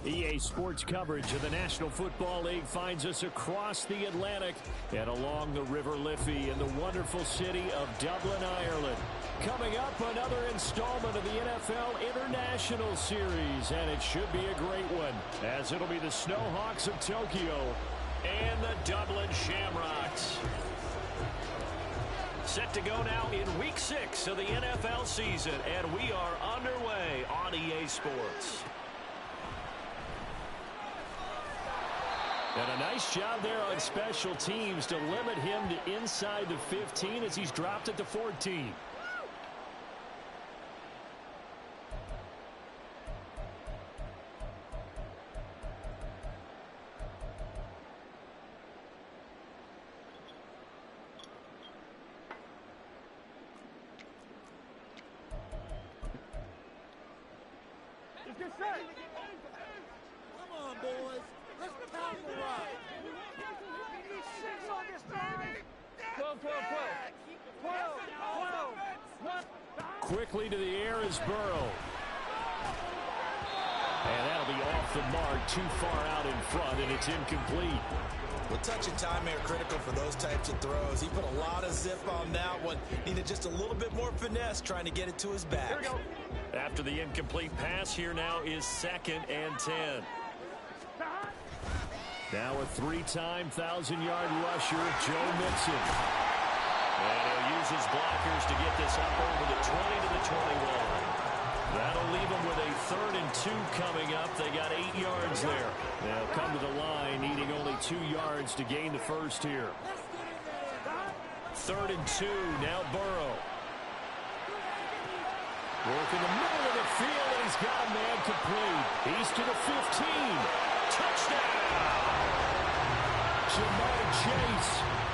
EA Sports coverage of the National Football League finds us across the Atlantic and along the River Liffey in the wonderful city of Dublin, Ireland. Coming up, another installment of the NFL International Series, and it should be a great one, as it'll be the Snowhawks of Tokyo and the Dublin Shamrocks. Set to go now in Week 6 of the NFL season, and we are underway on EA Sports. And a nice job there on special teams to limit him to inside the 15 as he's dropped at the 14. Come on, boys. Let's power ride. 6 on this baby. 12. Quickly to the air is Burrow. And that'll be off the mark, too far out in front, and it's incomplete. Well, touch and time are critical for those types of throws. He put a lot of zip on that one. Needed just a little bit more finesse trying to get it to his back. Here we go. After the incomplete pass, here now is 2nd and 10. Now a 3-time 1,000-yard rusher, Joe Mixon. And he'll use his blockers to get this up over the 20 to the 21. That'll leave them with a 3rd and 2 coming up. They got 8 yards there. They'll come to the line, needing only 2 yards to gain the first here. 3rd and 2, now Burrow. Work in the middle of the field, and he's got a man complete. He's to the 15. Touchdown! Jamar Chase,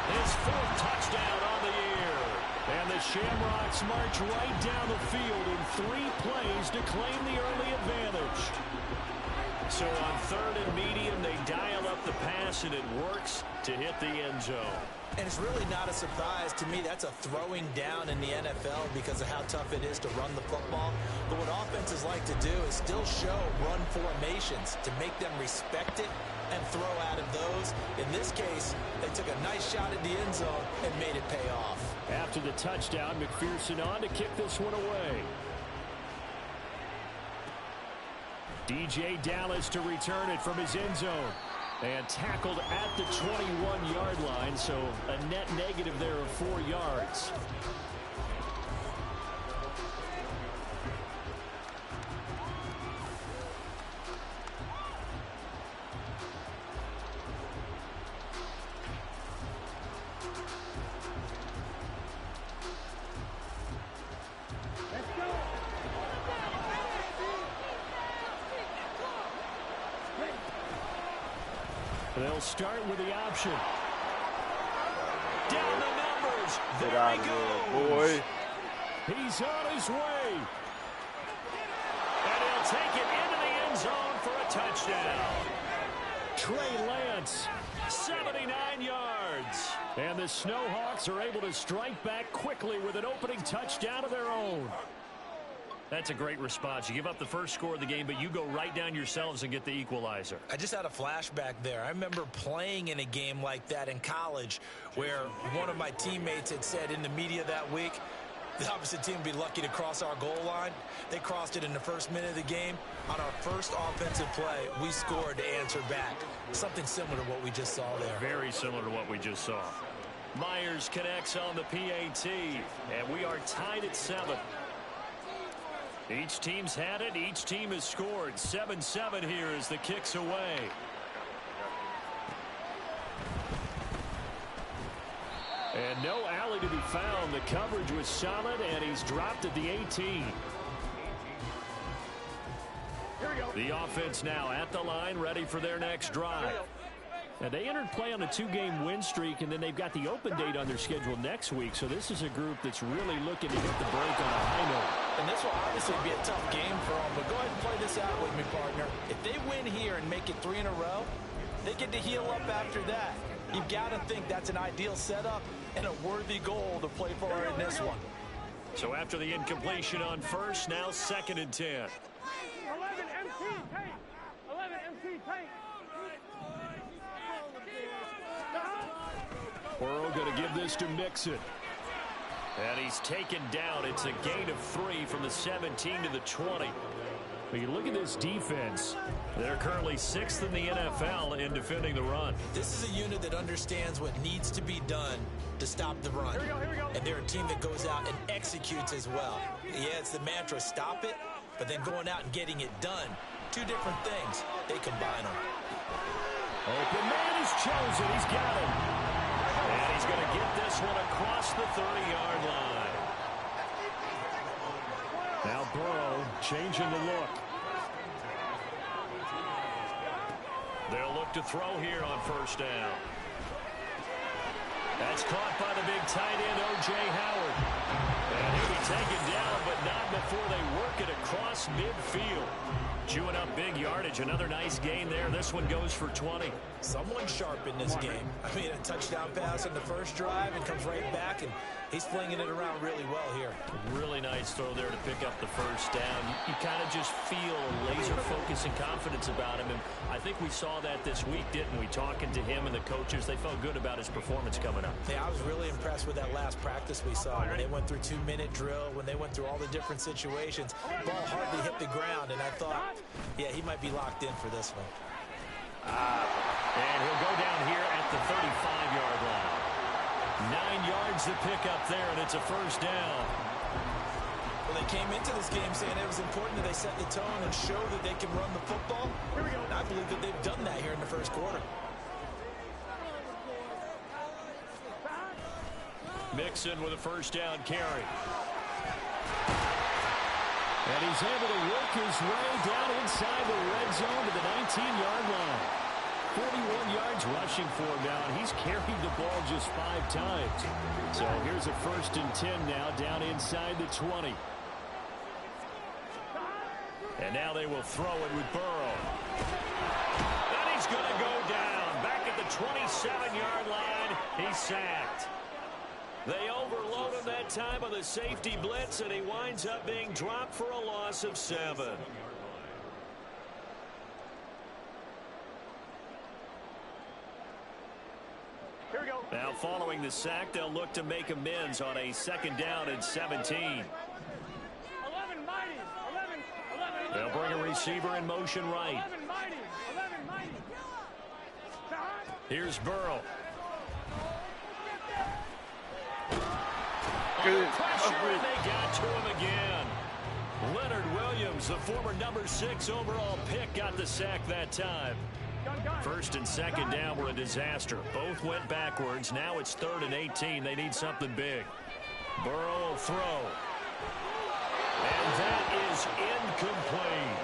his 4th touchdown on the year. And the Shamrocks march right down the field in 3 plays to claim the early advantage. So on 3rd and medium, they dial up the pass, and it works to hit the end zone. And it's really not a surprise to me. That's a throwing down in the NFL because of how tough it is to run the football. But what offenses like to do is still show run formations to make them respect it and throw out of those. In this case, they took a nice shot at the end zone and made it pay off. After the touchdown, McPherson on to kick this one away. DJ Dallas to return it from his end zone. And tackled at the 21-yard line, so a net negative there of 4 yards. They'll start with the option. Down the numbers. There he goes. Boy. He's on his way. And he'll take it into the end zone for a touchdown. Trey Lance, 79 yards. And the Snowhawks are able to strike back quickly with an opening touchdown of their own. That's a great response. You give up the first score of the game, but you go right down yourselves and get the equalizer. I just had a flashback there. I remember playing in a game like that in college where one of my teammates had said in the media that week, the opposite team would be lucky to cross our goal line. They crossed it in the first minute of the game. On our first offensive play, we scored to answer back. Something similar to what we just saw there. Very similar to what we just saw. Myers connects on the PAT, and we are tied at 7. Each team's had it. Each team has scored. 7-7 here as the kick's away. And no alley to be found. The coverage was solid, and he's dropped at the 18. Here we go. The offense now at the line, ready for their next drive. And they entered play on a 2-game win streak, and then they've got the open date on their schedule next week. So this is a group that's really looking to hit the break on a high note. And this will obviously be a tough game for them, but go ahead and play this out with me, partner. If they win here and make it 3 in a row, they get to heal up after that. You've got to think that's an ideal setup and a worthy goal to play for in this one. So after the incompletion on first, now 2nd and 10. 11 MT. Hey, 11 MT. Burrow going to give this to Mixon. And he's taken down. It's a gain of 3 from the 17 to the 20. But you look at this defense. They're currently 6th in the NFL in defending the run. This is a unit that understands what needs to be done to stop the run. Here we go. And they're a team that goes out and executes as well. Yeah, it's the mantra, stop it, but then going out and getting it done. Two different things. They combine them. Open man is chosen. He's got him. And he's going to get this one across the 30-yard line. Now Burrow changing the look. They'll look to throw here on first down. That's caught by the big tight end, O.J. Howard. And he'll be taken down, but not before they work it across midfield. Chewing up big yardage. Another nice gain there. This one goes for 20. Someone sharp in this game. I mean, a touchdown pass on the first drive and comes right back, and he's flinging it around really well here. Really nice throw there to pick up the first down. You kind of just feel a laser focus and confidence about him, and I think we saw that this week, didn't we? Talking to him and the coaches, they felt good about his performance coming up. Yeah, I was really impressed with that last practice we saw when they went through 2-minute drill, when they went through all the different situations. Ball hardly hit the ground, and I thought, yeah, he might be locked in for this one. And he'll go down here at the 35-yard line. 9 yards to pick up there, and it's a first down. Well, they came into this game saying it was important that they set the tone and show that they can run the football. Here we go. And I believe that they've done that here in the first quarter. Mixon with a first down carry. And he's able to work his way down inside the red zone to the 19-yard line. 41 yards rushing for him now, and he's carried the ball just 5 times. So here's a 1st and 10 now down inside the 20. And now they will throw it with Burrow. And he's going to go down. Back at the 27-yard line, he's sacked. They overload him that time on the safety blitz, and he winds up being dropped for a loss of 7. Here we go. Now following the sack, they'll look to make amends on a 2nd down and 17. 11 mighty. 11. They'll bring a receiver in motion right. 11 mighty. Here's Burrow. Good. Pressure, and they got to him again. Leonard Williams, the former number 6 overall pick, got the sack that time. 1st and 2nd down were a disaster. Both went backwards. Now it's 3rd and 18. They need something big. Burrow will throw. And that is incomplete.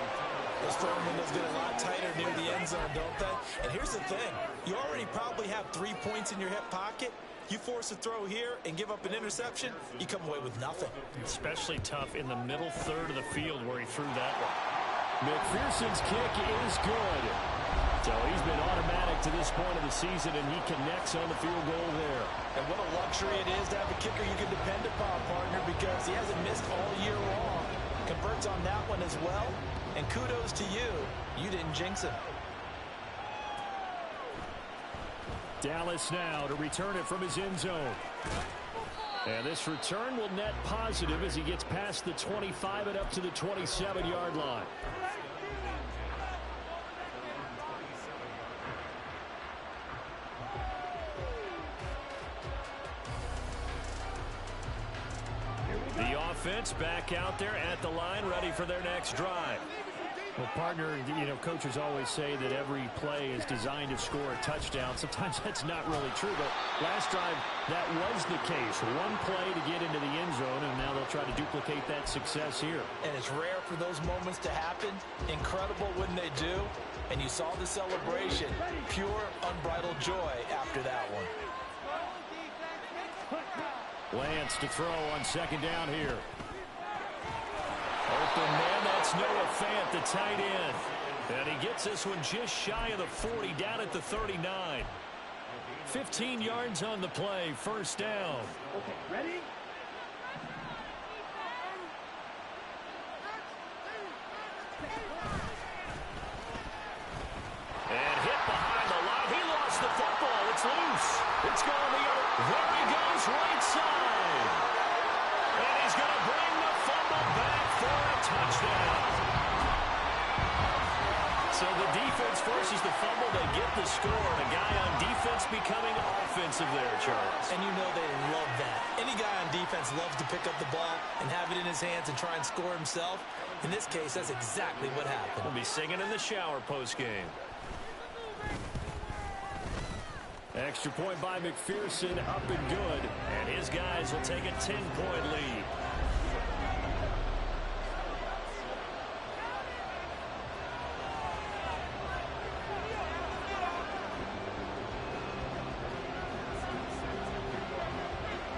Those throwing windows get a lot tighter near the end zone, don't they? And here's the thing. You already probably have 3 points in your hip pocket. You force a throw here and give up an interception, you come away with nothing. Especially tough in the middle third of the field where he threw that one. McPherson's kick is good. So he's been automatic to this point of the season, and he connects on the field goal there. And what a luxury it is to have a kicker you can depend upon, partner, because he hasn't missed all year long. Converts on that one as well. And kudos to you. You didn't jinx him. Dallas now to return it from his end zone. And this return will net positive as he gets past the 25 and up to the 27-yard line. The offense back out there at the line, ready for their next drive. Well, partner, you know, coaches always say that every play is designed to score a touchdown. Sometimes that's not really true, but last drive, that was the case. One play to get into the end zone, and now they'll try to duplicate that success here. And it's rare for those moments to happen. Incredible when they do. And you saw the celebration. Pure, unbridled joy after that one. Lance to throw on 2nd down here. Open man, that's Noah Fant, the tight end. And he gets this one just shy of the 40, down at the 39. 15 yards on the play, 1st down. Okay, ready? forces the fumble. They get the score. And a guy on defense becoming offensive there, Charles. And you know they love that. Any guy on defense loves to pick up the ball and have it in his hands and try and score himself. In this case, that's exactly what happened. We'll be singing in the shower postgame. Extra point by McPherson, up and good. And his guys will take a 10-point lead.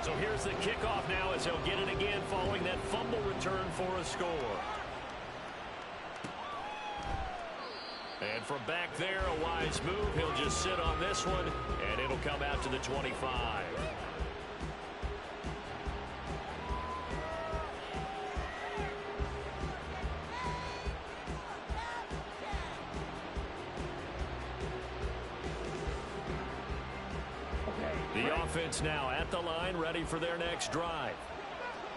So here's the kickoff now as he'll get it again following that fumble return for a score. And from back there, a wise move. He'll just sit on this one, and it'll come out to the 25. The offense now at the line, ready for their next drive.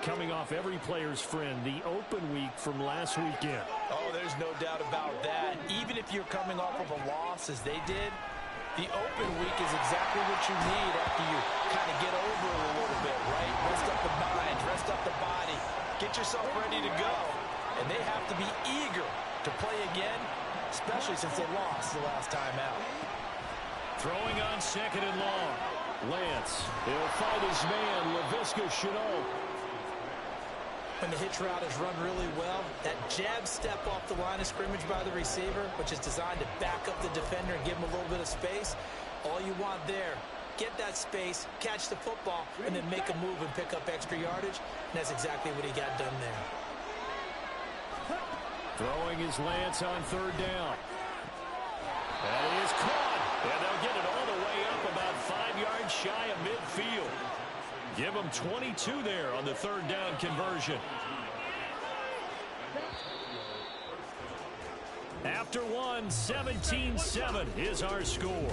Coming off every player's friend, the open week from last weekend. Oh, there's no doubt about that. Even if you're coming off of a loss as they did, the open week is exactly what you need after you kind of get over it a little bit, right? Rest up the mind, rest up the body, get yourself ready to go. And they have to be eager to play again, especially since they lost the last time out. Throwing on second and long. Lance, he'll find his man, Laviska Shenault. When the hitch route is run really well, that jab step off the line of scrimmage by the receiver, which is designed to back up the defender and give him a little bit of space, all you want there, get that space, catch the football, and then make a move and pick up extra yardage. And that's exactly what he got done there. Throwing his Lance on third down. That is caught. And they'll get it all the way up about 5 yards shy of midfield. Give them 22 there on the third down conversion. After one, 17-7 is our score.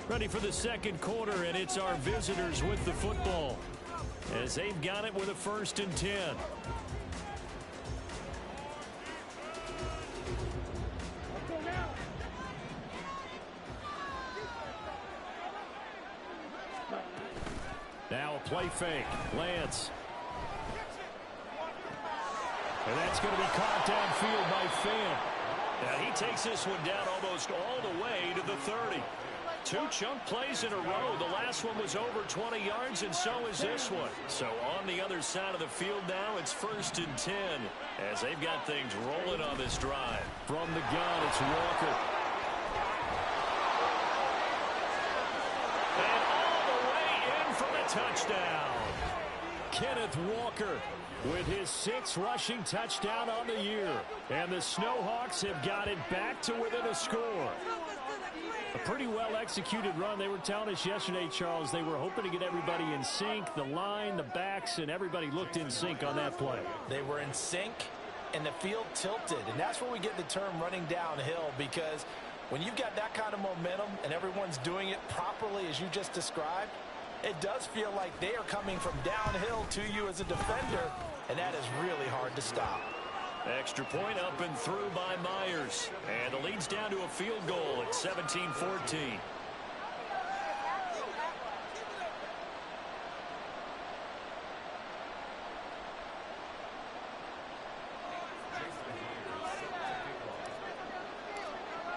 Ready for the second quarter, and it's our visitors with the football as they've got it with a 1st and 10. Now a play fake. Lance. And that's going to be caught downfield by Finn. Now he takes this one down almost all the way to the 30. 2 chunk plays in a row. The last one was over 20 yards, and so is this one. So on the other side of the field now, it's 1st and 10 as they've got things rolling on this drive. From the gun, it's Walker. And all the way in for the touchdown. Kenneth Walker with his 6th rushing touchdown on the year. And the Snowhawks have got it back to within a score. A pretty well-executed run. They were telling us yesterday, Charles, they were hoping to get everybody in sync, the line, the backs, and everybody looked in sync on that play. They were in sync, and the field tilted. And that's where we get the term running downhill, because when you've got that kind of momentum and everyone's doing it properly as you just described, it does feel like they are coming from downhill to you as a defender, and that is really hard to stop. Extra point up and through by Myers. And the lead's down to a field goal at 17-14.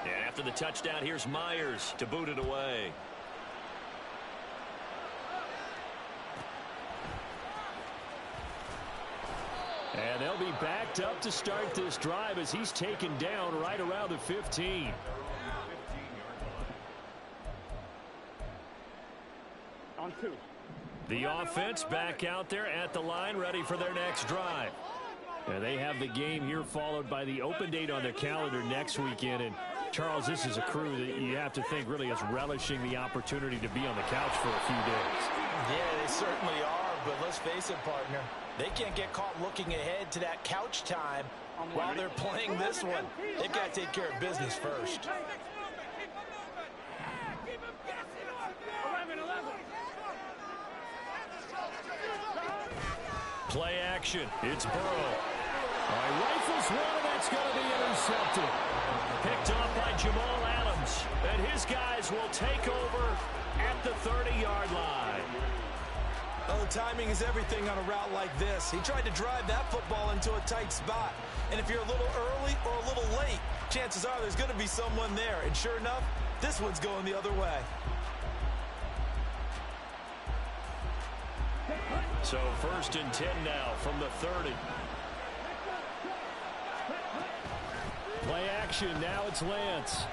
And after the touchdown, here's Myers to boot it away. And they'll be backed up to start this drive as he's taken down right around the 15. On 2. The offense back out there at the line, ready for their next drive. And they have the game here followed by the open date on their calendar next weekend. And Charles, this is a crew that you have to think really is relishing the opportunity to be on the couch for a few days. Yeah, they certainly are, but let's face it, partner. They can't get caught looking ahead to that couch time while they're playing this one. They've got to take care of business first. 11. Play action. It's Burrow. All right, rifles one, and that's going to be intercepted. Picked off by Jamal Adams. And his guys will take over at the 30-yard line. Oh, timing is everything on a route like this. He tried to drive that football into a tight spot. And if you're a little early or a little late, chances are there's going to be someone there. And sure enough, this one's going the other way. So 1st and 10 now from the 30. Play action. Now it's Lance.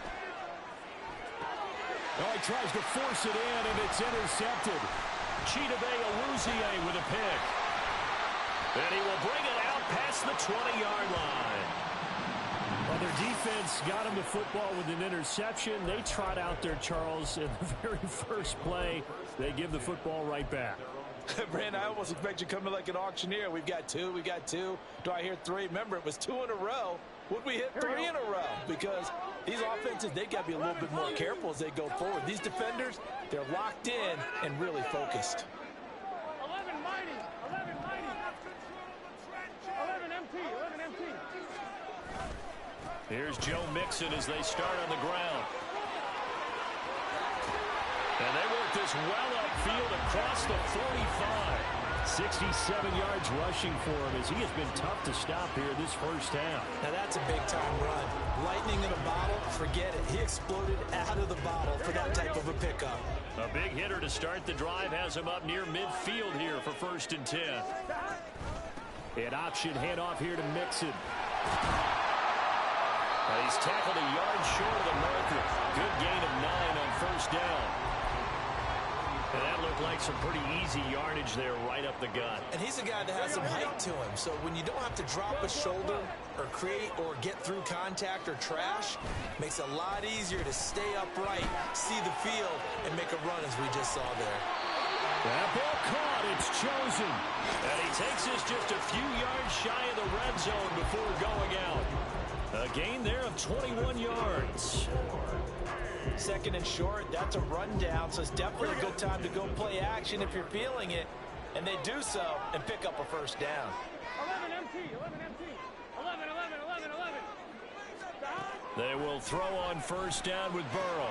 Oh, he tries to force it in, and it's intercepted. Chidobe Awuzie with a pick. And he will bring it out past the 20-yard line. Well, their defense got him the football with an interception. They trot out there, Charles, in the very first play. They give the football right back. Brandon, I almost expect you coming like an auctioneer. We've got two. Do I hear three? Remember, it was 2 in a row. Would we hit 3 in a row? Because these offenses, they got to be a little bit more careful as they go forward. These defenders, they're locked in and really focused. 11 mighty. 11 mighty. 11 MT. 11 MT. Here's Joe Mixon as they start on the ground. And they work this well upfield across the 45. 67 yards rushing for him as he has been tough to stop here this first half. Now that's a big-time run. Lightning in a bottle, forget it. He exploded out of the bottle for that type of a pickup. A big hitter to start the drive has him up near midfield here for 1st and 10. An option handoff here to Mixon. He's tackled a yard short of the marker. Good gain of 9 on 1st down. And that looked like some pretty easy yardage there right up the gut. And he's a guy that has some height to him. So when you don't have to drop a shoulder or create or get through contact or trash, makes it a lot easier to stay upright, see the field, and make a run as we just saw there. That ball caught. It's chosen. And he takes us just a few yards shy of the red zone before going out. A gain there of 21 yards. 2nd and short, that's a rundown, so it's definitely a good time to go play action if you're feeling it. And they do so and pick up a 1st down. 11 MT. 11 MT. 11, 11, 11, 11. They will throw on 1st down with Burrow.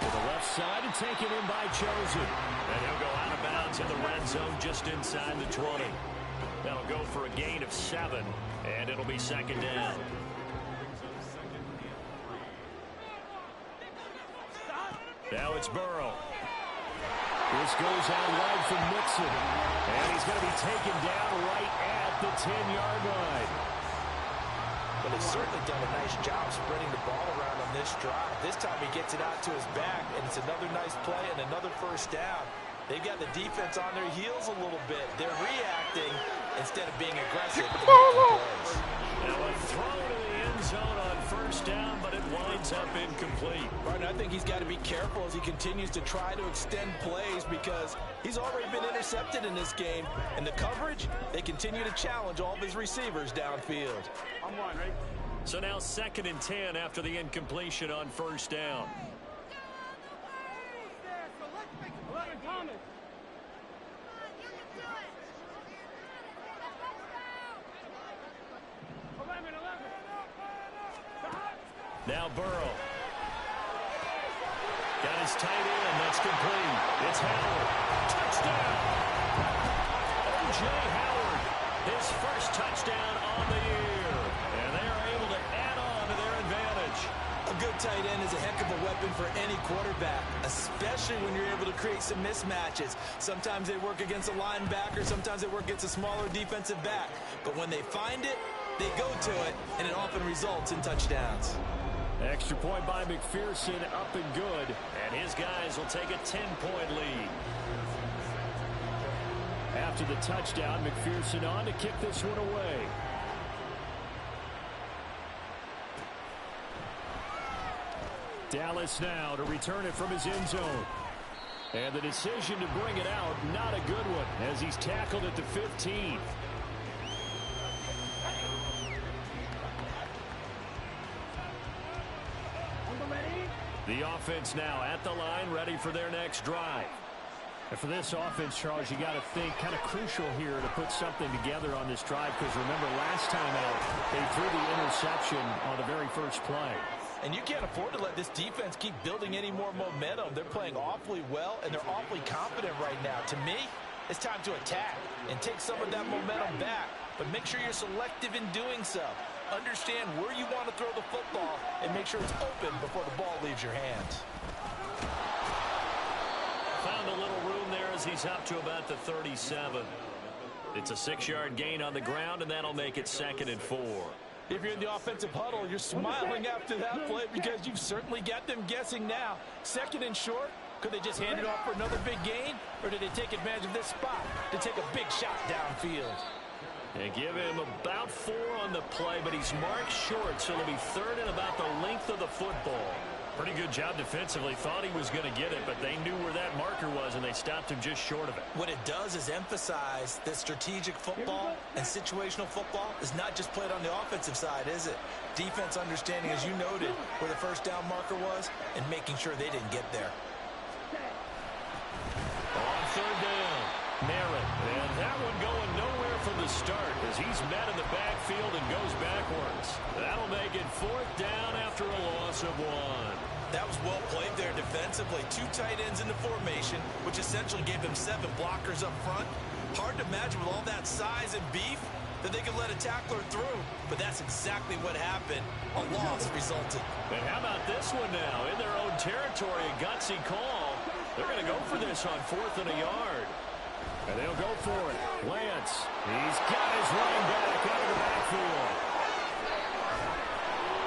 To the left side and taken in by Chosen. And he'll go out of bounds in the red zone just inside the 20. That'll go for a gain of 7, and it'll be 2nd down. Now it's Burrow. This goes out wide from Mixon. And he's going to be taken down right at the 10-yard line. But he's certainly done a nice job spreading the ball around on this drive. This time he gets it out to his back, and it's another nice play and another 1st down. They've got the defense on their heels a little bit. They're reacting instead of being aggressive. Now a throw to the end zone on 1st down, but it winds up incomplete. Right, I think he's got to be careful as he continues to try to extend plays because he's already been intercepted in this game. And the coverage, they continue to challenge all of his receivers downfield. I'm one, right? So now 2nd and 10 after the incompletion on 1st down. 11 Thomas. Now Burrow. Got his tight end. That's complete. It's Howard. Touchdown. O.J. Howard. His first touchdown on the year. And they are able to add on to their advantage. A good tight end is a heck of a weapon for any quarterback, especially when you're able to create some mismatches. Sometimes they work against a linebacker. Sometimes they work against a smaller defensive back. But when they find it, they go to it, and it often results in touchdowns. Extra point by McPherson, up and good. And his guys will take a 10-point lead. After the touchdown, McPherson on to kick this one away. Dallas now to return it from his end zone. And the decision to bring it out, not a good one, as he's tackled at the 15. The offense now at the line, ready for their next drive. And for this offense, Charles, you got to think kind of crucial here to put something together on this drive, because remember last time out they threw the interception on the very first play. And you can't afford to let this defense keep building any more momentum. They're playing awfully well, and they're awfully confident right now. To me, it's time to attack and take some of that momentum back, but make sure you're selective in doing so. Understand where you want to throw the football and make sure it's open before the ball leaves your hands. Found a little room there as he's up to about the 37. It's a 6-yard gain on the ground, and that'll make it 2nd and 4. If you're in the offensive huddle, you're smiling after that play because you've certainly got them guessing now. 2nd and short, could they just hand it off for another big gain, or did they take advantage of this spot to take a big shot downfield? They give him about 4 on the play, but he's marked short, so it'll be 3rd and about the length of the football. Pretty good job defensively. Thought he was going to get it, but they knew where that marker was, and they stopped him just short of it. What it does is emphasize that strategic football and situational football is not just played on the offensive side, is it? Defense understanding, as you noted, where the first down marker was and making sure they didn't get there. On 3rd down, Merritt. And that one going nowhere from the start as he's met in the backfield and goes backwards. That'll make it 4th down after a loss of 1. That was well played there defensively. 2 tight ends in the formation, which essentially gave them 7 blockers up front. Hard to imagine with all that size and beef that they could let a tackler through, but that's exactly what happened. A loss resulted. And how about this one now? In their own territory, a gutsy call. They're going to go for this on 4th and a yard. And they'll go for it. Lance, he's got his running back out of the backfield.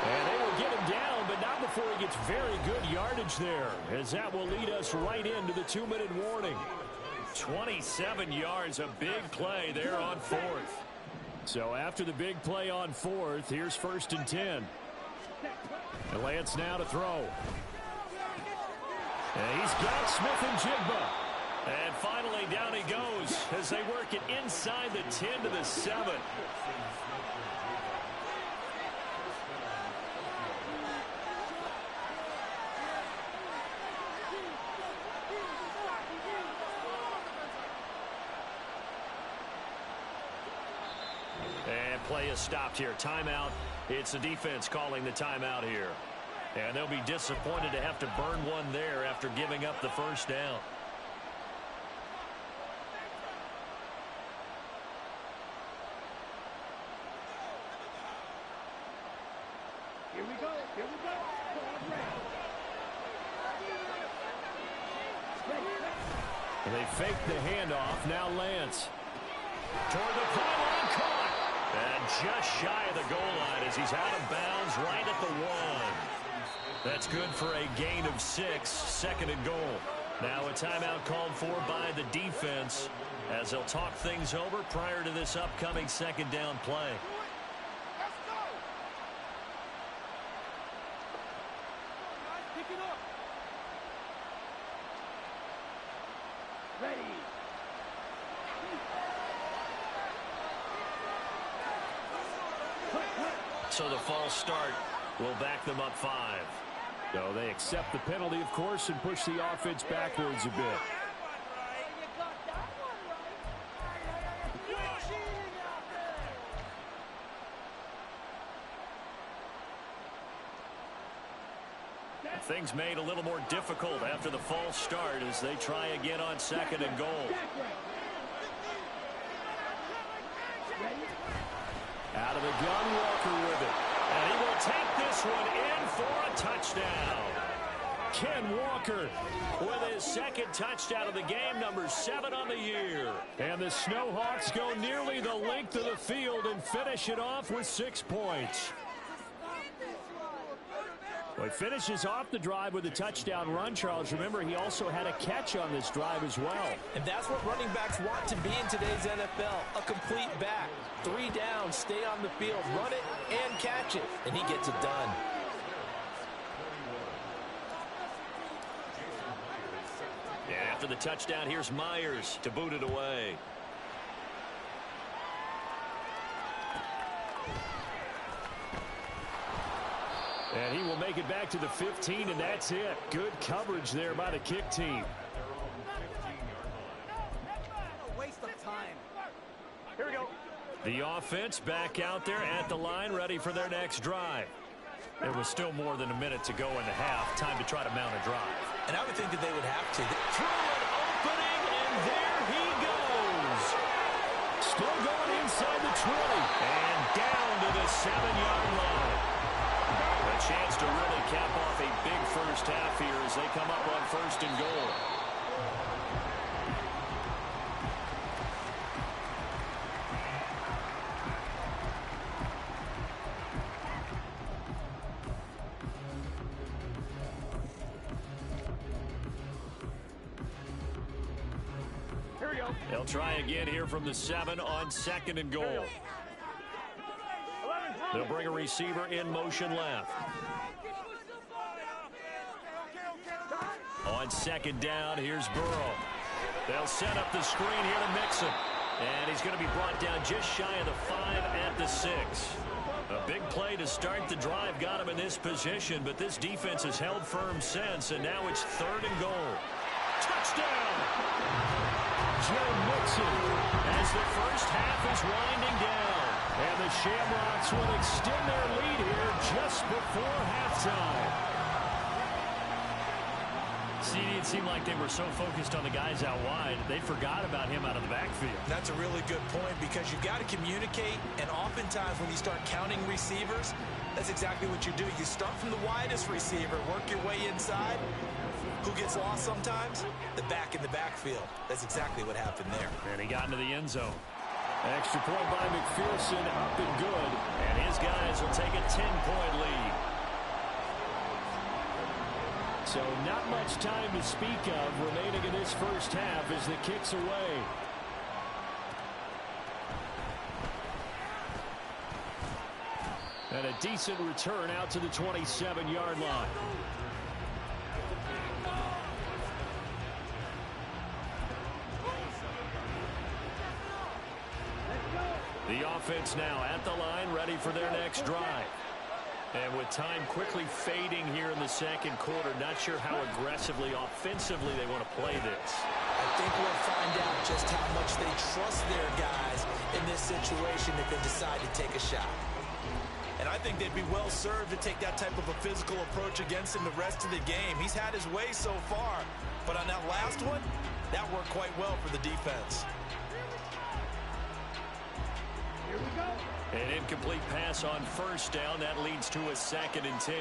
And they will get him down, but not before he gets very good yardage there, as that will lead us right into the 2-minute warning. 27 yards, a big play there on 4th. So after the big play on 4th, here's 1st and 10. And Lance now to throw. And he's got Smith and Jigba. And finally down he goes as they work it inside the 10 to the 7. And play is stopped here. Timeout. It's the defense calling the timeout here. And they'll be disappointed to have to burn one there after giving up the first down. Here we go. Here we go. And they fake the handoff. Now Lance. Toward the pylon, caught. And just shy of the goal line as he's out of bounds right at the 1. That's good for a gain of 6, 2nd and goal. Now a timeout called for by the defense as they'll talk things over prior to this upcoming 2nd down play. So the false start will back them up 5. So they accept the penalty, of course, and push the offense backwards a bit. Things made a little more difficult after the false start as they try again on 2nd and goal. Out of the gun, Walker with it. And he will take this one in for a touchdown. Ken Walker with his 2nd touchdown of the game, number 7 on the year. And the Snowhawks go nearly the length of the field and finish it off with 6 points. Well, he finishes off the drive with a touchdown run, Charles. Remember, he also had a catch on this drive as well. And that's what running backs want to be in today's NFL, a complete back. 3 downs, stay on the field, run it, and catch it. And he gets it done. And after the touchdown, here's Myers to boot it away. And he will make it back to the 15, and that's it. Good coverage there by the kick team. The offense back out there at the line, ready for their next drive. There was still more than a minute to go in the half. Time to try to mount a drive. And I would think that they would have to. Through an opening, and there he goes. Still going inside the 20. And down to the 7-yard line. A chance to really cap off a big first half here as they come up on 1st and goal. They'll try again here from the 7 on 2nd and goal. They'll bring a receiver in motion left. On 2nd down, here's Burrow. They'll set up the screen here to Mixon. And he's going to be brought down just shy of the 5 at the 6. A big play to start the drive got him in this position, but this defense has held firm since, and now it's 3rd and goal. Touchdown! Joe Mixon as the first half is winding down. And the Shamrocks will extend their lead here just before halftime. See, it seemed like they were so focused on the guys out wide, they forgot about him out of the backfield. That's a really good point because you've got to communicate, and oftentimes when you start counting receivers, that's exactly what you do. You start from the widest receiver, work your way inside. Who gets lost sometimes? The back in the backfield. That's exactly what happened there. And he got into the end zone. Extra point by McPherson, up and good. And his guys will take a 10-point lead. So not much time to speak of remaining in this first half as the kick's away. And a decent return out to the 27-yard line. The offense now at the line, ready for their next drive. And with time quickly fading here in the 2nd quarter, not sure how aggressively, offensively they want to play this. I think we'll find out just how much they trust their guys in this situation if they decide to take a shot. And I think they'd be well served to take that type of a physical approach against him the rest of the game. He's had his way so far, but on that last one, that worked quite well for the defense. An incomplete pass on 1st down. That leads to a 2nd and 10.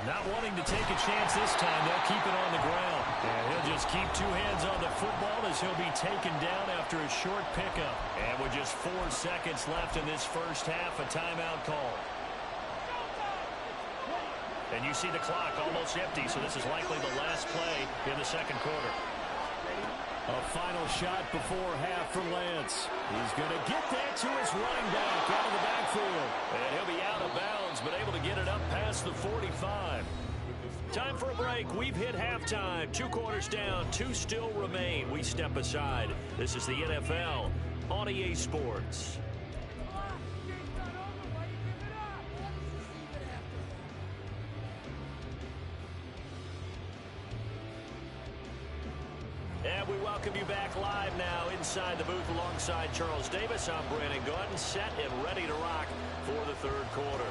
Not wanting to take a chance this time. They'll keep it on the ground. And he'll just keep 2 hands on the football as he'll be taken down after a short pickup. And with just 4 seconds left in this first half, a timeout call. And you see the clock almost empty, so this is likely the last play in the 2nd quarter. A final shot before half for Lance. He's going to get that to his running back out of the backfield. And he'll be out of bounds, but able to get it up past the 45. Time for a break. We've hit halftime. 2 quarters down, 2 still remain. We step aside. This is the NFL on EA Sports. And we welcome you back live now inside the booth alongside Charles Davis. I'm Brandon Gordon, set and ready to rock for the 3rd quarter.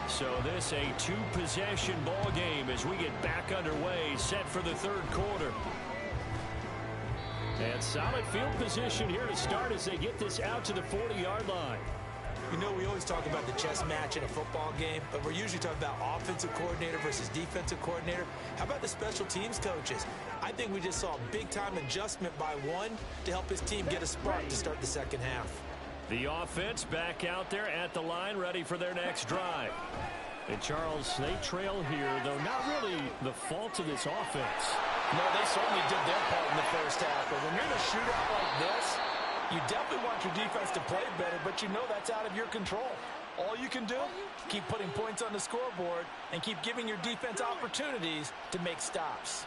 So this a 2-possession ball game as we get back underway, set for the 3rd quarter. And solid field position here to start as they get this out to the 40-yard line. You know, we always talk about the chess match in a football game, but we're usually talking about offensive coordinator versus defensive coordinator. How about the special teams coaches? I think we just saw a big-time adjustment by one to help his team get a spark to start the 2nd half. The offense back out there at the line, ready for their next drive. And, Charles, they trail here, though not really the fault of this offense. No, they certainly did their part in the first half, but when you're in a shootout like this, you definitely want your defense to play better, but you know that's out of your control. All you can do, keep putting points on the scoreboard and keep giving your defense opportunities to make stops.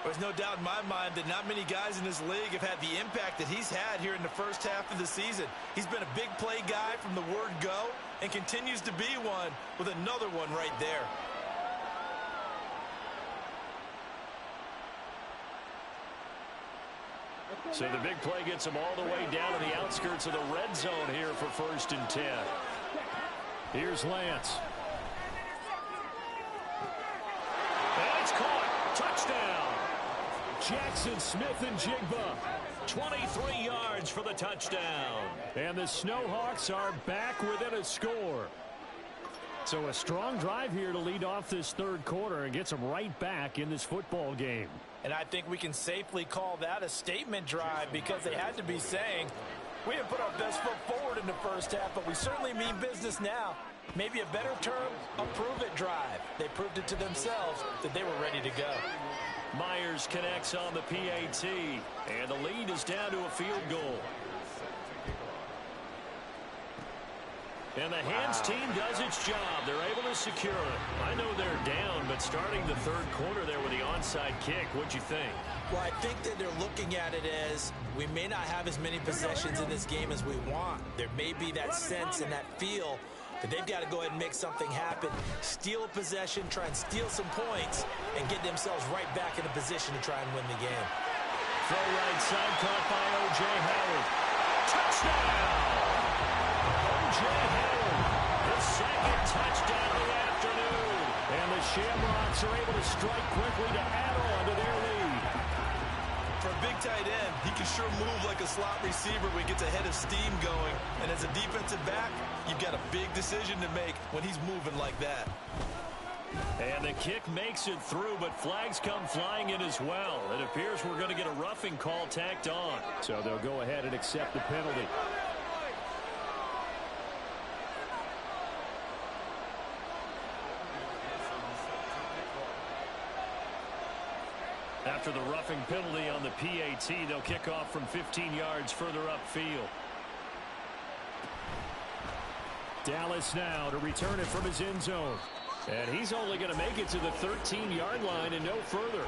There's no doubt in my mind that not many guys in this league have had the impact that he's had here in the first half of the season. He's been a big play guy from the word go and continues to be one with another one right there. So the big play gets him all the way down to the outskirts of the red zone here for 1st and 10. Here's Lance. And it's caught. Touchdown. Jackson Smith-Njigba. 23 yards for the touchdown. And the Snowhawks are back within a score. So a strong drive here to lead off this 3rd quarter and gets them right back in this football game. And I think we can safely call that a statement drive because they had to be saying, we didn't put our best foot forward in the 1st half, but we certainly mean business now. Maybe a better term, a prove-it drive. They proved it to themselves that they were ready to go. Myers connects on the PAT, and the lead is down to a field goal. And the hands team does its job. They're able to secure it. I know they're down, but starting the 3rd quarter there with the onside kick, what'd you think? Well, I think that they're looking at it as we may not have as many possessions in this game as we want. There may be that sense and that feel that they've got to go ahead and make something happen, steal a possession, try and steal some points, and get themselves right back in a position to try and win the game. Throw right side caught by O.J. Howard. Touchdown! O.J. Howard, the 2nd touchdown of the afternoon. And the Shamrocks are able to strike quickly to add on to their lead. For a big tight end, he can sure move like a slot receiver when he gets a head of steam going. And as a defensive back, you've got a big decision to make when he's moving like that. And the kick makes it through, but flags come flying in as well. It appears we're going to get a roughing call tacked on. So they'll go ahead and accept the penalty. After the roughing penalty on the PAT, they'll kick off from 15 yards further upfield. Dallas now to return it from his end zone. And he's only going to make it to the 13-yard line and no further.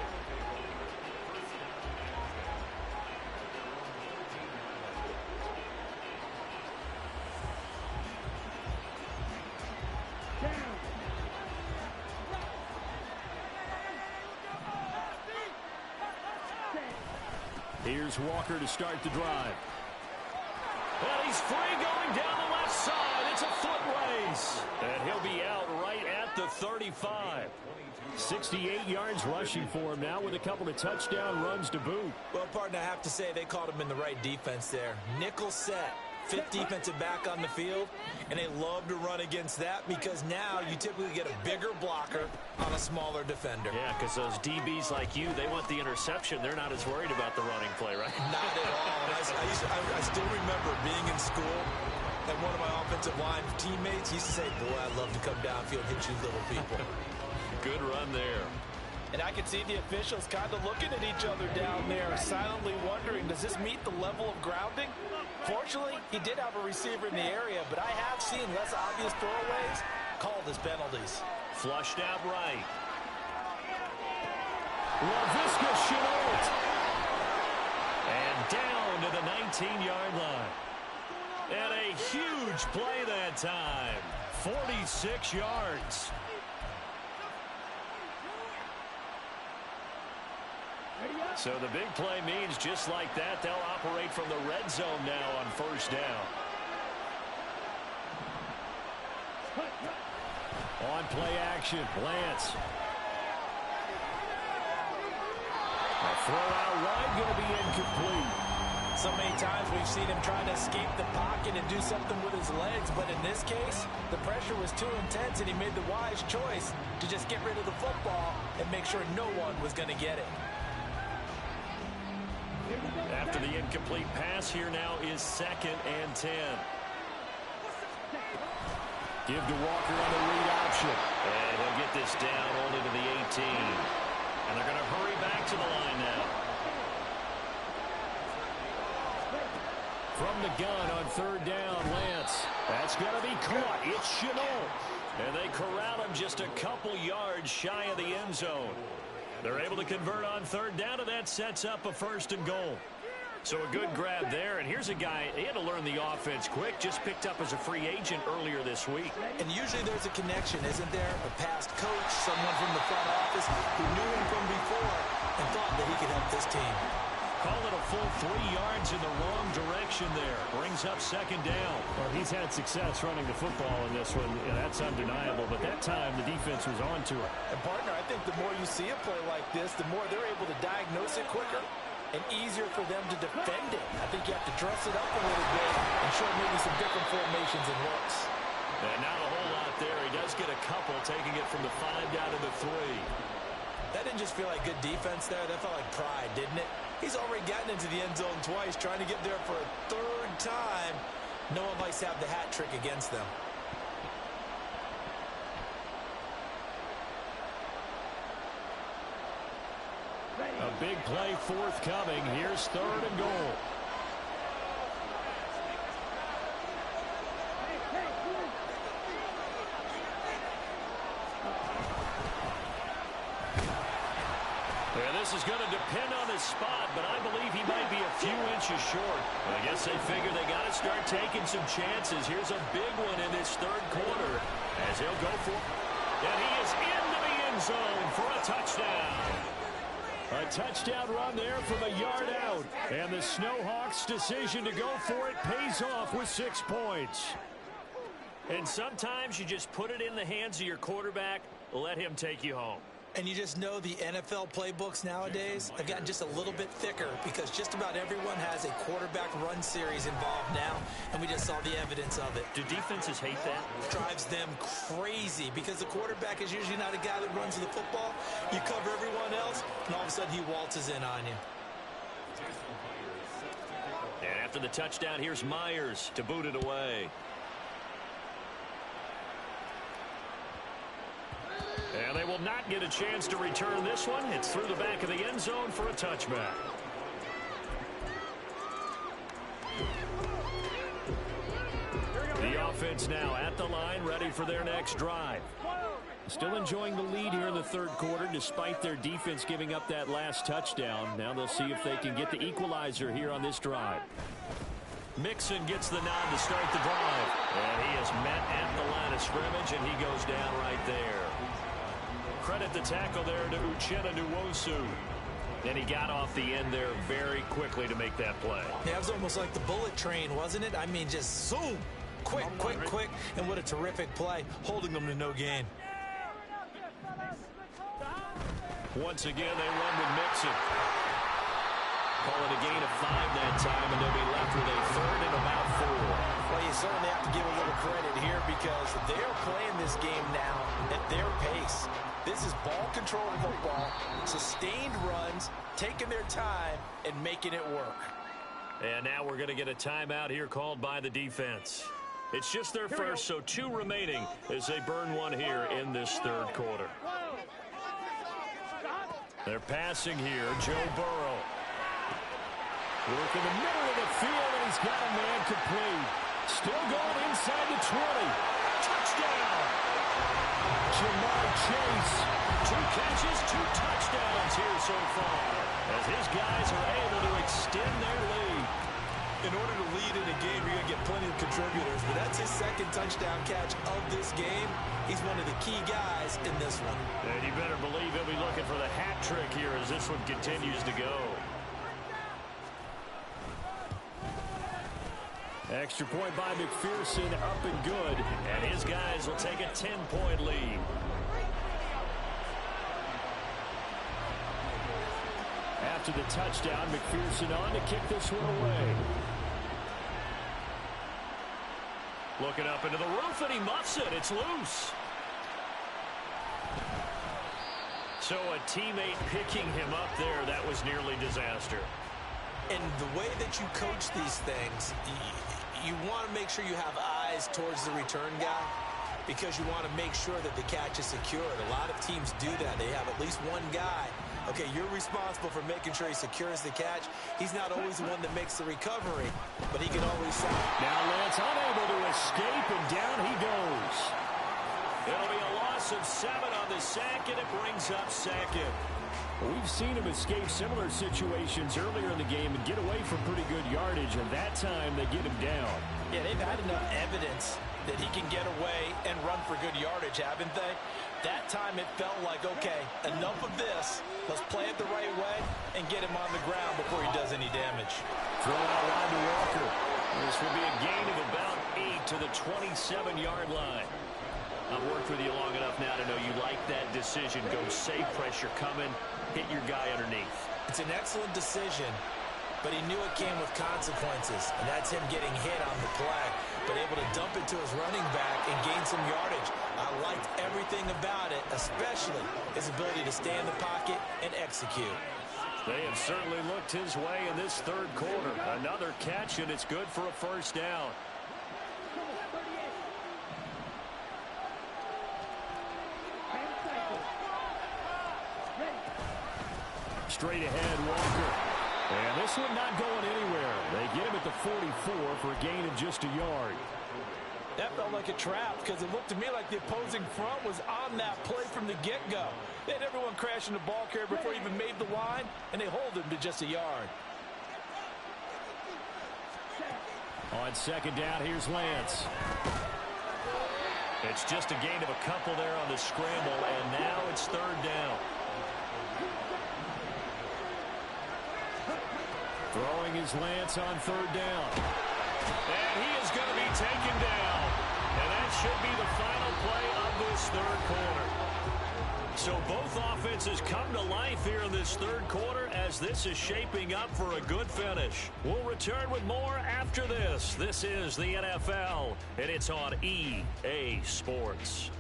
Here's Walker to start the drive. And he's free going down the left side. It's a foot race. And he'll be out right at the 35. 68 yards rushing for him now with a couple of touchdown runs to boot. Well, partner, I have to say they caught him in the right defense there. Nickel set. 5th defensive back on the field, and they love to run against that because now you typically get a bigger blocker on a smaller defender. Yeah, because those DBs like you, they want the interception. They're not as worried about the running play, right? Not at all. I still remember being in school, and one of my offensive line teammates used to say, boy, I'd love to come downfield and hit you little people. Good run there. And I could see the officials kind of looking at each other down there, silently wondering, does this meet the level of grounding? Fortunately, he did have a receiver in the area, but I have seen less obvious throwaways called as penalties. Flushed out right. LaVisca Chenault. And down to the 19-yard line. And a huge play that time. 46 yards. So the big play means just like that, they'll operate from the red zone now on 1st down. On play action, Lance. A throw out wide, going to be incomplete. So many times we've seen him trying to escape the pocket and do something with his legs, but in this case, the pressure was too intense and he made the wise choice to just get rid of the football and make sure no one was going to get it. After the incomplete pass, here now is 2nd and 10. Give to Walker on the read option. And he'll get this down only to the 18. And they're going to hurry back to the line now. From the gun on 3rd down, Lance. That's going to be caught. It's Chenault. And they corral him just a couple yards shy of the end zone. They're able to convert on 3rd down, and that sets up a 1st and goal. So a good grab there, and here's a guy, he had to learn the offense quick, just picked up as a free agent earlier this week. And usually there's a connection, isn't there? A past coach, someone from the front office who knew him from before and thought that he could help this team. Call it a full 3 yards in the wrong direction there. Brings up second down. Well, he's had success running the football in this one. Yeah, that's undeniable. But that time, the defense was on to it. And, partner, I think the more you see a play like this, the more they're able to diagnose it quicker and easier for them to defend it. I think you have to dress it up a little bit and show maybe some different formations and looks. And not a whole lot there. He does get a couple, taking it from the 5 down to the 3. That didn't just feel like good defense there. That felt like pride, didn't it? He's already gotten into the end zone twice, trying to get there for a 3rd time. No one likes to have the hat trick against them. A big play forthcoming. Here's 3rd and goal. Yeah, this is going to depend on his spot, but I believe he might be a few inches short. I guess they figure they got to start taking some chances. Here's a big one in this 3rd quarter as he'll go for it. And he is into the end zone for a touchdown. A touchdown run there from a yard out. And the Snowhawks' decision to go for it pays off with 6 points. And sometimes you just put it in the hands of your quarterback, let him take you home. And you just know the NFL playbooks nowadays have gotten just a little bit thicker because just about everyone has a quarterback run series involved now, and we just saw the evidence of it. Do defenses hate that? Drives them crazy because the quarterback is usually not a guy that runs the football. You cover everyone else, and all of a sudden he waltzes in on you. And after the touchdown, here's Myers to boot it away. And they will not get a chance to return this one. It's through the back of the end zone for a touchback. The offense now at the line, ready for their next drive. Still enjoying the lead here in the 3rd quarter, despite their defense giving up that last touchdown. Now they'll see if they can get the equalizer here on this drive. Mixon gets the nod to start the drive. And he is met at the line of scrimmage, and he goes down right there. Credit the tackle there to Uchenna Nwosu. And he got off the end there very quickly to make that play. Yeah, it was almost like the bullet train, wasn't it? I mean, just zoom. Quick, quick, quick. And what a terrific play, holding them to no gain. Once again, they run with Mixon. Call it a gain of 5 that time, and they'll be left with a 3rd and about 4. Well, you certainly have to give a little credit here because they're playing this game now at their pace. This is ball control football, sustained runs, taking their time, and making it work. And now we're going to get a timeout here called by the defense. It's just their first, so 2 remaining as they burn one here in this 3rd quarter. They're passing here, Joe Burrow. Work in the middle of the field, and he's got a man complete. Still going inside the 20. Touchdown! Jamar Chase. 2 catches, 2 touchdowns here so far, as his guys are able to extend their lead. In order to lead in a game, you're going to get plenty of contributors, but that's his 2nd touchdown catch of this game. He's one of the key guys in this one. And you better believe he'll be looking for the hat trick here as this one continues to go. Extra point by McPherson, up and good. And his guys will take a 10-point lead. After the touchdown, McPherson on to kick this one away. Looking up into the roof, and he muffs it. It's loose. So a teammate picking him up there, that was nearly disaster. And the way that you coach these things, you want to make sure you have eyes towards the return guy because you want to make sure that the catch is secured. A lot of teams do that. They have at least one guy. Okay, you're responsible for making sure he secures the catch. He's not always the one that makes the recovery, but he can always say. Now Lance unable to escape, and down he goes. It'll be a loss of 7 on the sack, and it brings up 2nd. We've seen him escape similar situations earlier in the game and get away from pretty good yardage, and that time they get him down. Yeah, they've had enough evidence that he can get away and run for good yardage, haven't they? That time it felt like, okay, enough of this. Let's play it the right way and get him on the ground before he does any damage. Throw out wide to Walker. This will be a gain of about 8 to the 27-yard line. I've worked with you long enough now to know you like that decision. Go safe, pressure coming, hit your guy underneath. It's an excellent decision, but he knew it came with consequences, and that's him getting hit on the play, but able to dump it to his running back and gain some yardage. I liked everything about it, especially his ability to stay in the pocket and execute. They have certainly looked his way in this third quarter. Another catch, and it's good for a first down. Straight ahead, Walker. And this one not going anywhere. They get him at the 44 for a gain of just a yard. That felt like a trap because it looked to me like the opposing front was on that play from the get-go. They had everyone crashing the ball carrier before he even made the line, and they hold him to just a yard. On second down, here's Lance. It's just a gain of a couple there on the scramble, and now it's third down. Throwing his Lance on third down. And he is going to be taken down. And that should be the final play of this third quarter. So both offenses come to life here in this third quarter as this is shaping up for a good finish. We'll return with more after this. This is the NFL, and it's on EA Sports.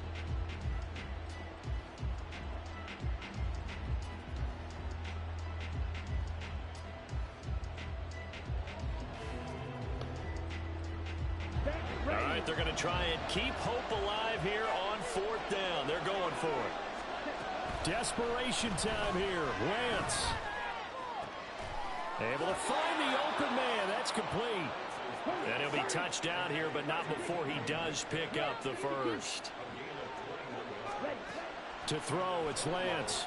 All right, they're going to try and keep hope alive here on fourth down. They're going for it. Desperation time here. Lance. Able to find the open man. That's complete. And he'll be touched down here, but not before he does pick up the first. To throw, it's Lance.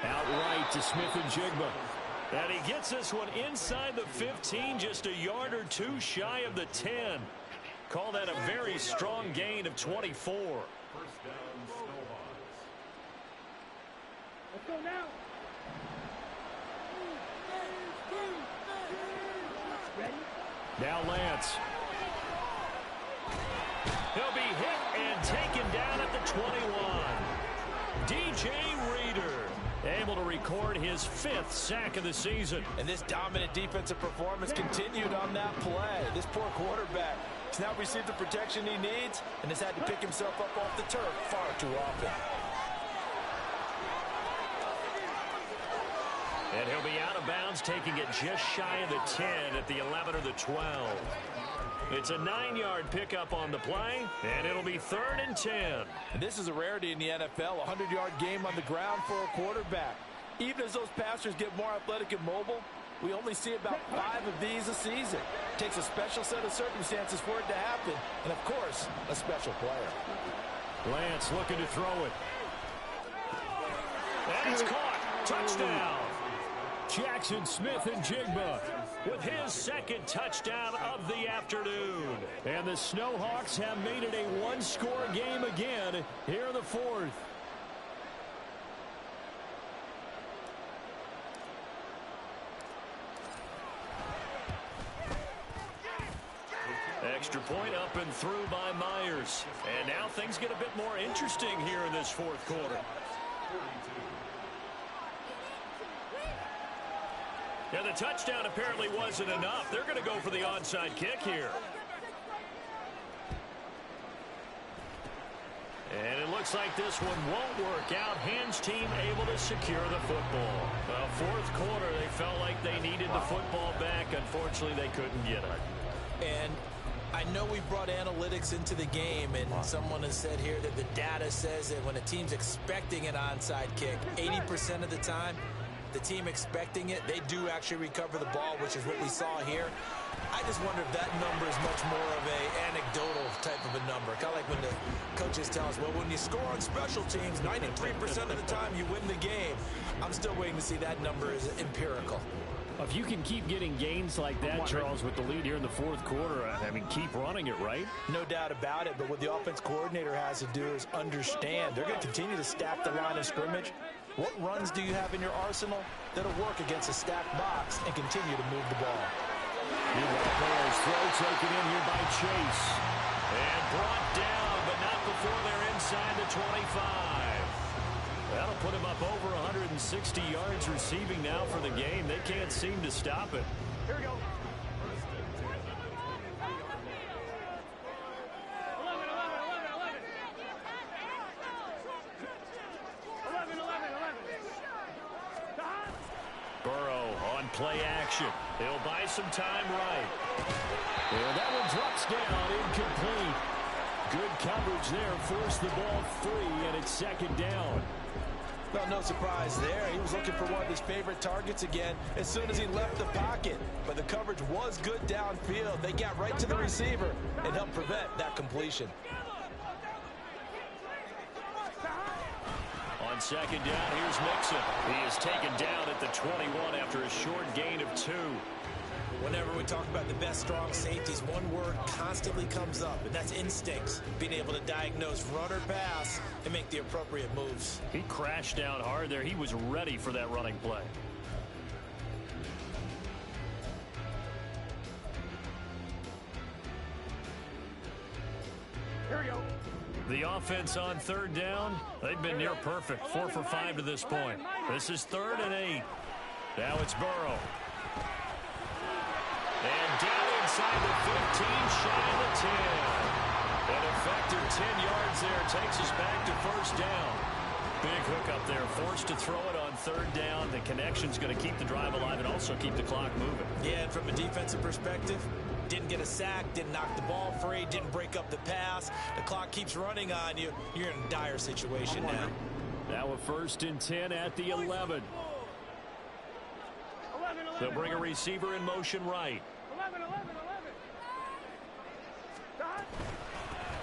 Outright to Smith and Jigba. And he gets this one inside the 15, just a yard or two shy of the 10. Call that a very strong gain of 24. Let's go now. Ready? Now Lance. He'll be hit and taken down at the 21. DJ Reader able to record his 5th sack of the season. And this dominant defensive performance continued on that play. This poor quarterback has now received the protection he needs and has had to pick himself up off the turf far too often. And he'll be out of bounds, taking it just shy of the 10 at the 11 or the 12. It's a 9-yard pickup on the play, and it'll be 3rd and 10. And this is a rarity in the NFL, a 100-yard game on the ground for a quarterback. Even as those passers get more athletic and mobile, we only see about 5 of these a season. It takes a special set of circumstances for it to happen, and of course, a special player. Lance looking to throw it. And it's caught. Touchdown. Jackson Smith and Jigba with his 2nd touchdown of the afternoon. And the Snowhawks have made it a one-score game again here in the 4th. Extra point up and through by Myers. And now things get a bit more interesting here in this 4th quarter. Yeah, the touchdown apparently wasn't enough. They're going to go for the onside kick here. And it looks like this one won't work out. Hands team able to secure the football. Well, 4th quarter, they felt like they needed the football back. Unfortunately, they couldn't get it. And I know we brought analytics into the game, and someone has said here that the data says that when a team's expecting an onside kick, 80% of the time, the team expecting it, they do actually recover the ball, which is what we saw here. I just wonder if that number is much more of a anecdotal type of a number. Kind of like when the coaches tell us, well, when you score on special teams, 93% of the time you win the game. I'm still waiting to see that number is empirical. If you can keep getting gains like that, Charles, with the lead here in the fourth quarter, I mean, keep running it, right? No doubt about it, but what the offense coordinator has to do is understand they're going to continue to stack the line of scrimmage. What runs do you have in your arsenal that'll work against a stacked box and continue to move the ball? Bears throw taken in here by Chase. And brought down, but not before they're inside the 25. That'll put him up over 160 yards receiving now for the game. They can't seem to stop it. Here we go. 11. Burrow on play action. He'll buy some time right. And that one drops down, incomplete. Good coverage there, forced the ball free, and it's second down. Well, no surprise there. He was looking for one of his favorite targets again as soon as he left the pocket. But the coverage was good downfield. They got right to the receiver and helped prevent that completion. On second down, here's Mixon. He is taken down at the 21 after a short gain of 2. Whenever we talk about the best strong safeties, one word constantly comes up, and that's instincts. Being able to diagnose run or pass and make the appropriate moves. He crashed down hard there. He was ready for that running play. Here we go. The offense on third down, they've been near perfect. 4 for 5 to this point. This is 3rd and 8. Now it's Burrow. And down inside the 15, shy of the 10. An effective 10 yards there takes us back to first down. Big hook up there, forced to throw it on third down. The connection's going to keep the drive alive and also keep the clock moving. Yeah, and from a defensive perspective, didn't get a sack, didn't knock the ball free, didn't break up the pass. The clock keeps running on you. You're in a dire situation now. Now a 1st and 10 at the 11. They'll bring a receiver in motion right. 11.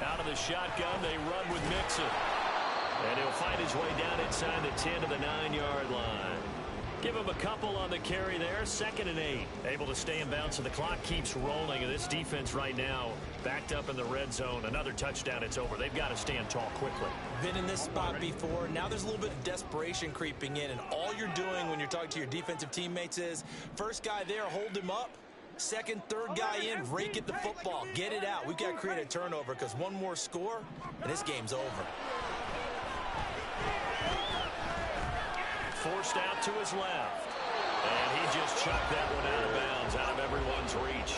Out of the shotgun, they run with Mixon. And he'll find his way down inside the 10 to the 9-yard line. Give him a couple on the carry there. 2nd and 8. Able to stay in bounds, so the clock keeps rolling. And this defense right now, backed up in the red zone. Another touchdown, it's over. They've got to stand tall quickly. Been in this spot before. Now there's a little bit of desperation creeping in. And all you're doing when you're talking to your defensive teammates is, first guy there, hold him up. Second, third guy in, rake at the football. Get it out. We've got to create a turnover because one more score, and this game's over. Forced out to his left. And he just chucked that one out of bounds, out of everyone's reach.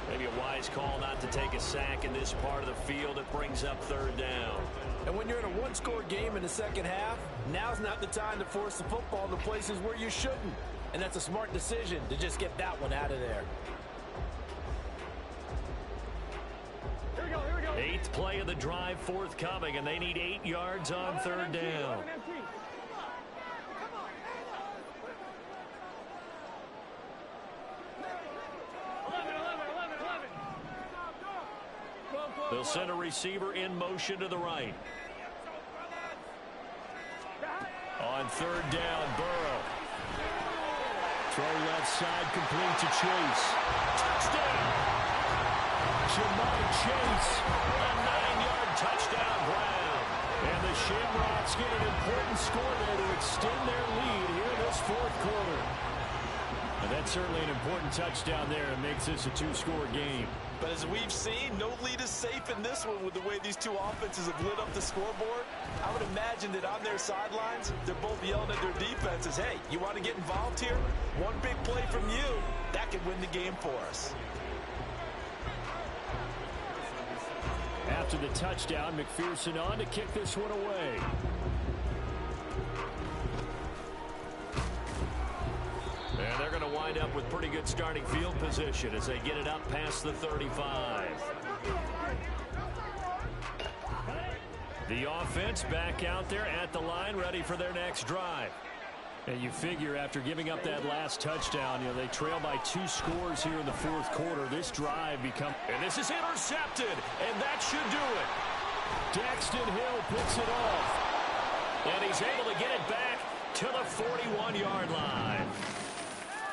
Maybe a wise call not to take a sack in this part of the field. It brings up third down. And when you're in a one-score game in the second half, now's not the time to force the football in the places where you shouldn't. And that's a smart decision to just get that one out of there. Here we go. 8th play of the drive forthcoming, and they need 8 yards on third down. They'll send a receiver in motion to the right. On third down, Burrow. Throw left side, complete to Chase. Touchdown! Jamar Chase, a 9-yard touchdown ground. And the Shamrocks get an important score there to extend their lead here in this fourth quarter. And that's certainly an important touchdown there. It makes this a 2-score game. But as we've seen, no lead is safe in this one with the way these two offenses have lit up the scoreboard. I would imagine that on their sidelines, they're both yelling at their defenses, hey, you want to get involved here? One big play from you, that could win the game for us. After the touchdown, McPherson on to kick this one away. And they're going to wind up with pretty good starting field position as they get it up past the 35. The offense back out there at the line, ready for their next drive. And you figure after giving up that last touchdown, you know, they trail by 2 scores here in the fourth quarter. This drive becomes... And this is intercepted, and that should do it. Daxton Hill picks it off. And he's able to get it back to the 41-yard line.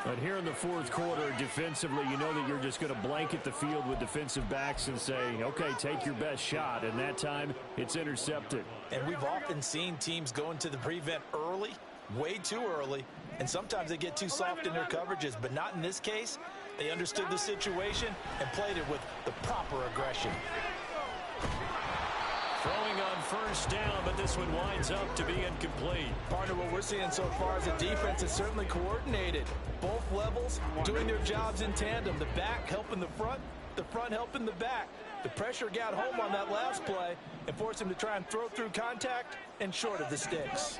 But here in the fourth quarter, defensively, you know that you're just going to blanket the field with defensive backs and say, okay, take your best shot. And that time, it's intercepted. And we've often seen teams go into the prevent early, way too early, and sometimes they get too soft in their coverages, but not in this case. They understood the situation and played it with the proper aggression. Throwing on first down, but this one winds up to be incomplete. Partner, what we're seeing so far is the defense is certainly coordinated. Both levels doing their jobs in tandem. The back helping the front helping the back. The pressure got home on that last play and forced him to try and throw through contact and short of the sticks.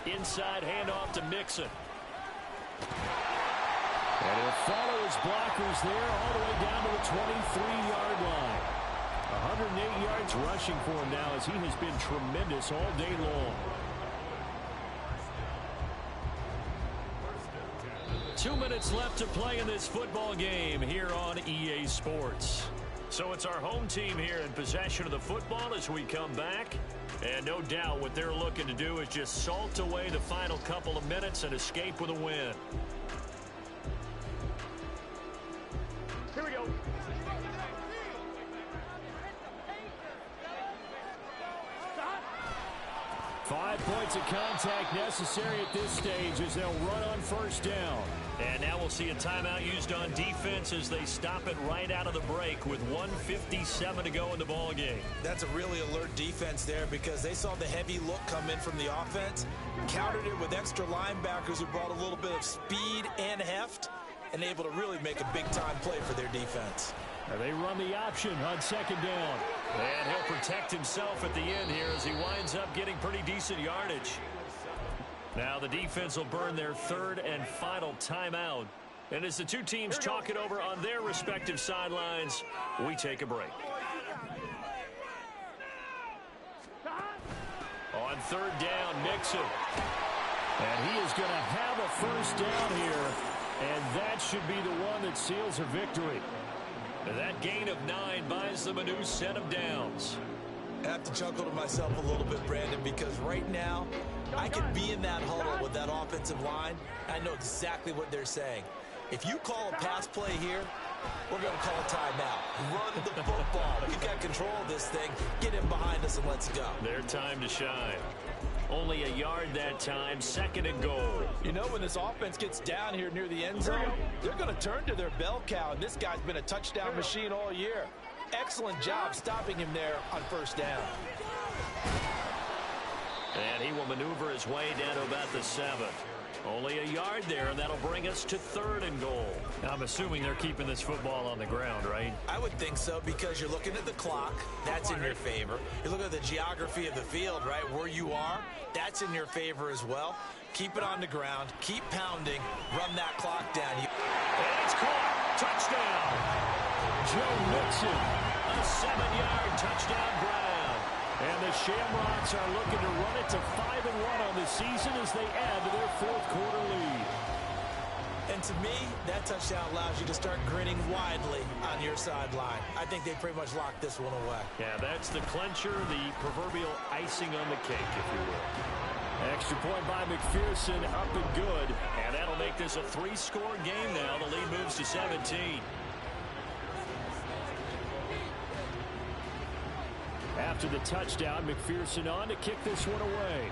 Inside handoff to Mixon. And he'll follow his blockers there all the way down to the 23-yard line. 108 yards rushing for him now as he has been tremendous all day long. 2 minutes left to play in this football game here on EA Sports. So it's our home team here in possession of the football as we come back. And no doubt what they're looking to do is just salt away the final couple of minutes and escape with a win. Here we go. 5 points of contact necessary at this stage as they'll run on first down. And now we'll see a timeout used on defense as they stop it right out of the break with 1:57 to go in the ball game. That's a really alert defense there because they saw the heavy look come in from the offense, countered it with extra linebackers who brought a little bit of speed and heft, and able to really make a big-time play for their defense. And they run the option on second down. And he'll protect himself at the end here as he winds up getting pretty decent yardage. Now the defense will burn their third and final timeout. And as the two teams talk it over on their respective sidelines, we take a break. On third down, Mixon. And he is going to have a first down here. And that should be the one that seals a victory. That gain of 9 buys them a new set of downs. I have to chuckle to myself a little bit, Brandon, because right now I could be in that huddle with that offensive line. I know exactly what they're saying. If you call a pass play here, we're going to call a timeout. Run the football. You got control of this thing. Get in behind us and let's go. Their time to shine. Only a yard that time, second and goal. You know, when this offense gets down here near the end zone, they're going to turn to their bell cow, and this guy's been a touchdown machine all year. Excellent job stopping him there on first down. And he will maneuver his way down to about the 7. Only a yard there, and that'll bring us to third and goal. I'm assuming they're keeping this football on the ground, right? I would think so because you're looking at the clock. That's in your favor. You look at the geography of the field, right, where you are. That's in your favor as well. Keep it on the ground. Keep pounding. Run that clock down. And it's caught. Touchdown. Joe Mixon. A 7-yard touchdown Brown. And the Shamrocks are looking to run it to 5-1 on the season as they add to their fourth quarter lead. And to me, that touchdown allows you to start grinning widely on your sideline. I think they pretty much locked this one away. Yeah, that's the clincher, the proverbial icing on the cake, if you will. Extra point by McPherson, up and good. And that'll make this a 3-score game now. The lead moves to 17. After the touchdown, McPherson on to kick this one away.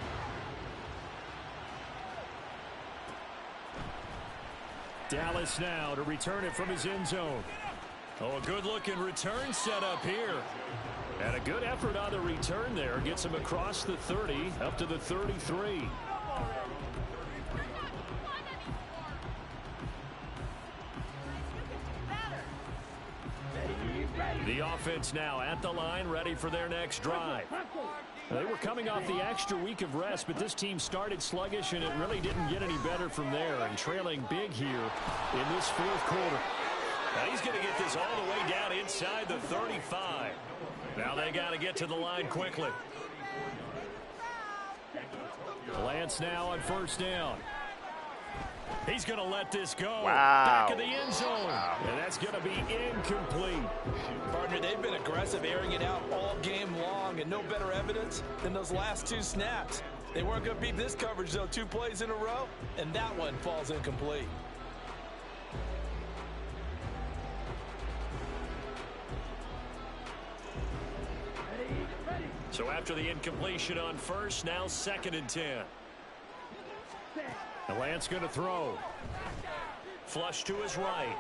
Dallas now to return it from his end zone. Oh, a good-looking return set up here. And a good effort on the return there. Gets him across the 30, up to the 33. The offense now at the line, ready for their next drive. They were coming off the extra week of rest, but this team started sluggish, and it really didn't get any better from there. And trailing big here in this fourth quarter. Now he's going to get this all the way down inside the 35. Now they got to get to the line quickly. Lance now on first down. He's going to let this go. Wow. Back of the end zone. Wow. And that's going to be incomplete. Partner, they've been aggressive, airing it out all game long, and no better evidence than those last 2 snaps. They weren't going to beat this coverage, though. 2 plays in a row, and that one falls incomplete. So after the incompletion on first, now 2nd and 10. The Lance going to throw. Flush to his right.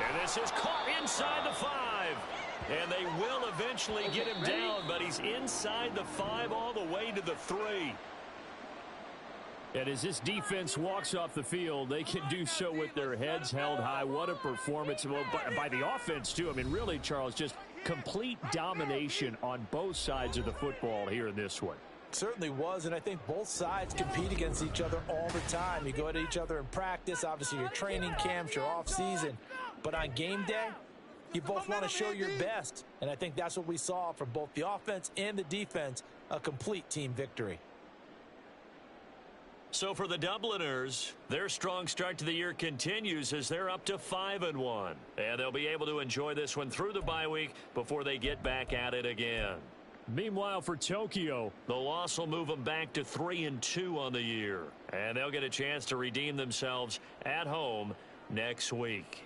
And this is caught inside the 5. And they will eventually get him down, but he's inside the 5 all the way to the 3. And as this defense walks off the field, they can do so with their heads held high. What a performance by the offense, too. I mean, really, Charles, just complete domination on both sides of the football here in this one. Certainly was, and I think both sides compete against each other all the time. You go at each other in practice, obviously your training camps, your off-season. But on game day, you both want to show your best. And I think that's what we saw from both the offense and the defense, a complete team victory. So for the Dubliners, their strong start to the year continues as they're up to 5-1. And they'll be able to enjoy this one through the bye week before they get back at it again. Meanwhile, for Tokyo, the loss will move them back to 3-2 on the year. And they'll get a chance to redeem themselves at home next week.